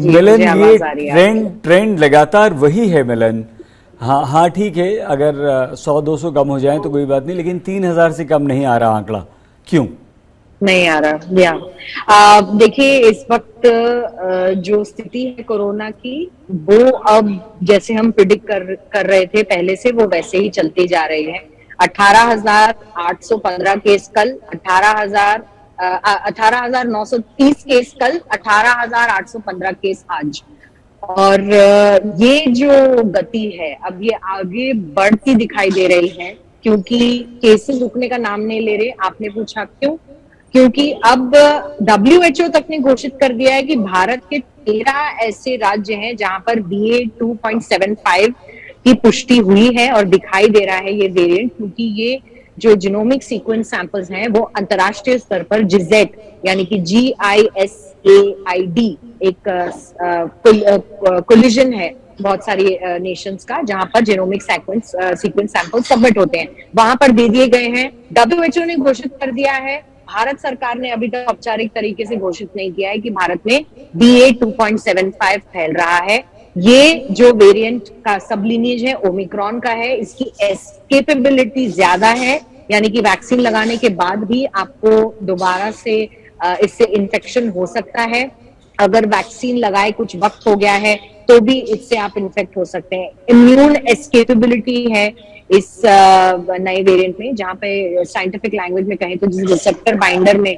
जी, मिलन, मुझे ये आवाज आ रही है आपकी। ट्रेंड लगातार वही है मिलन। हाँ हाँ, ठीक है, अगर 100-200 कम हो जाए तो कोई बात नहीं, लेकिन 3,000 से कम नहीं आ रहा आंकड़ा, क्यों? नहीं आ रहा या देखिए इस वक्त जो स्थिति है कोरोना की, वो अब जैसे हम प्रिडिक्ट कर रहे थे पहले से, वो वैसे ही चलती जा रही है। 18,815 केस कल, 18,930 केस कल, 18,815 केस आज। और ये जो गति है अब ये आगे बढ़ती दिखाई दे रही है, क्योंकि केसेस रुकने का नाम नहीं ले रहे। आपने पूछा क्यों? क्योंकि अब WHO तक ने घोषित कर दिया है कि भारत के 13 ऐसे राज्य हैं जहां पर BA.2.75 की पुष्टि हुई है और दिखाई दे रहा है ये वेरिएंट, क्योंकि ये जो जीनोमिक सीक्वेंस सैंपल्स हैं वो अंतरराष्ट्रीय स्तर पर जिजेट यानी कि GISAID एक कोलिजन है बहुत सारी नेशंस का, जहां पर जीनोमिक सीक्वेंस सैंपल सबमिट होते हैं, वहां पर दे दिए गए हैं। WHO ने घोषित कर दिया है। भारत सरकार ने अभी तक औपचारिक तरीके से घोषित नहीं किया है कि भारत में BA.2.75 फैल रहा है। ये जो वेरिएंट का सबलिनियज है ओमिक्रॉन का है, इसकी एस्केपेबिलिटी ज्यादा है, यानी कि वैक्सीन लगाने के बाद भी आपको दोबारा से इससे इन्फेक्शन हो सकता है। अगर वैक्सीन लगाए कुछ वक्त हो गया है तो भी इससे आप इन्फेक्ट हो सकते हैं। इम्यून एस्केपेबिलिटी है इस नए वेरिएंट में, जहां पे साइंटिफिक लैंग्वेज में कहें तो जिस रिसेप्टर बाइंडर में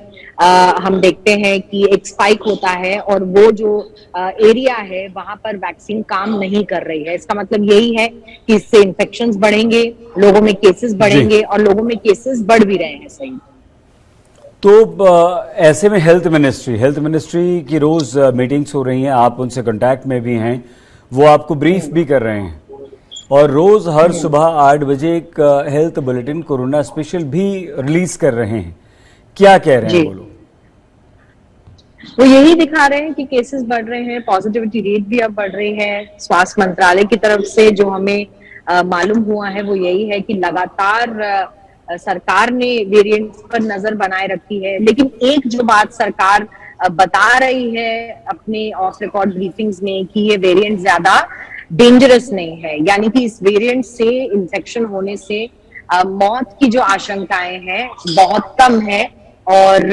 हम देखते हैं कि एक स्पाइक होता है और वो जो एरिया है वहां पर वैक्सीन काम नहीं कर रही है। इसका मतलब यही है कि इससे इन्फेक्शंस बढ़ेंगे, लोगों में केसेस जी। बढ़ेंगे और लोगों में केसेस बढ़ भी रहे हैं। सही। तो ऐसे में हेल्थ मिनिस्ट्री की रोज मीटिंग्स हो रही हैं, आप उनसे कांटेक्ट में भी हैं, वो आपको ब्रीफ भी कर रहे हैं, और रोज हर सुबह 8 बजे एक हेल्थ बुलेटिन कोरोना स्पेशल भी रिलीज कर रहे हैं। क्या कह रहे हैं वो लोग? वो यही दिखा रहे हैं कि केसेस बढ़ रहे हैं, पॉजिटिविटी रेट भी अब बढ़ रही है। स्वास्थ्य मंत्रालय की तरफ से जो हमें मालूम हुआ है वो यही है कि लगातार सरकार ने वेरिएंट्स पर नजर बनाए रखी है, लेकिन एक जो बात सरकार बता रही है अपने ऑफ रिकॉर्ड ब्रीफिंग्स में कि ये वेरिएंट ज्यादा डेंजरस नहीं है, यानी कि इस वेरिएंट से इन्फेक्शन होने से मौत की जो आशंकाएं हैं बहुत कम है, और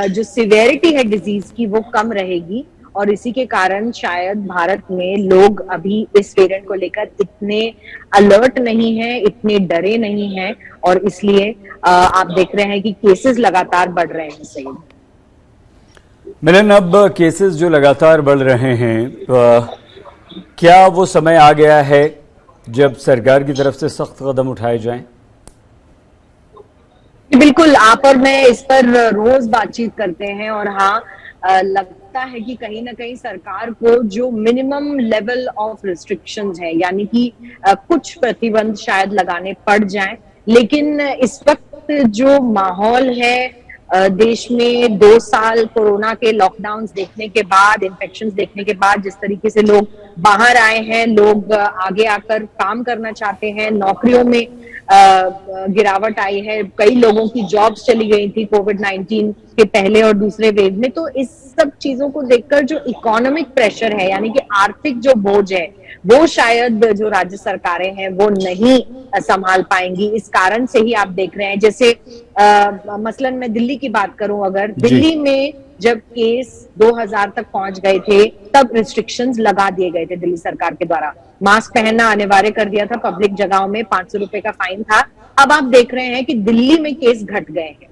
जो सिवेरिटी है डिजीज की वो कम रहेगी। और इसी के कारण शायद भारत में लोग अभी इस वेरिएंट को लेकर इतने अलर्ट नहीं है, इतने डरे नहीं है, और इसलिए आप देख रहे हैं कि केसेस लगातार बढ़ रहे हैं। सही मिलन, अब केसेस जो लगातार बढ़ रहे हैं, क्या वो समय आ गया है जब सरकार की तरफ से सख्त कदम उठाए जाएं? बिल्कुल, आप और मैं इस पर रोज बातचीत करते हैं, और हाँ लगता है कि कहीं ना कहीं सरकार को जो मिनिमम लेवल ऑफ रिस्ट्रिक्शंस है, यानी कि कुछ प्रतिबंध शायद लगाने पड़ जाएं, लेकिन इस वक्त जो माहौल है देश में 2 साल कोरोना के लॉकडाउन देखने के बाद, इन्फेक्शन देखने के बाद, जिस तरीके से लोग बाहर आए हैं, लोग आगे आकर काम करना चाहते हैं, नौकरियों में गिरावट आई है, कई लोगों की जॉब्स चली गई थी कोविड-19 के पहले और दूसरे वेव में। तो इस सब चीजों को देखकर जो इकोनॉमिक प्रेशर है, यानी कि आर्थिक जो बोझ है, वो शायद जो राज्य सरकारें हैं वो नहीं संभाल पाएंगी। इस कारण से ही आप देख रहे हैं, जैसे मसलन मैं दिल्ली की बात करूं, अगर दिल्ली में जब केस 2000 तक पहुंच गए थे तब रिस्ट्रिक्शंस लगा दिए गए थे दिल्ली सरकार के द्वारा। मास्क पहनना अनिवार्य कर दिया था, पब्लिक जगहों में 500 रुपए का फाइन था। अब आप देख रहे हैं कि दिल्ली में केस घट गए हैं,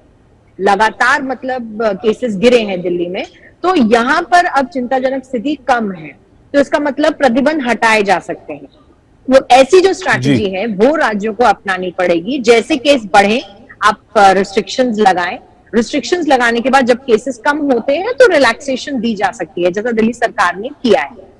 लगातार मतलब केसेस गिरे हैं दिल्ली में, तो यहां पर अब चिंताजनक स्थिति कम है। तो इसका मतलब प्रतिबंध हटाए जा सकते हैं। वो ऐसी जो स्ट्रैटेजी है वो राज्यों को अपनानी पड़ेगी। जैसे केस बढ़े आप रिस्ट्रिक्शंस लगाएं, रिस्ट्रिक्शंस लगाने के बाद जब केसेस कम होते हैं तो रिलैक्सेशन दी जा सकती है, जैसा दिल्ली सरकार ने किया है।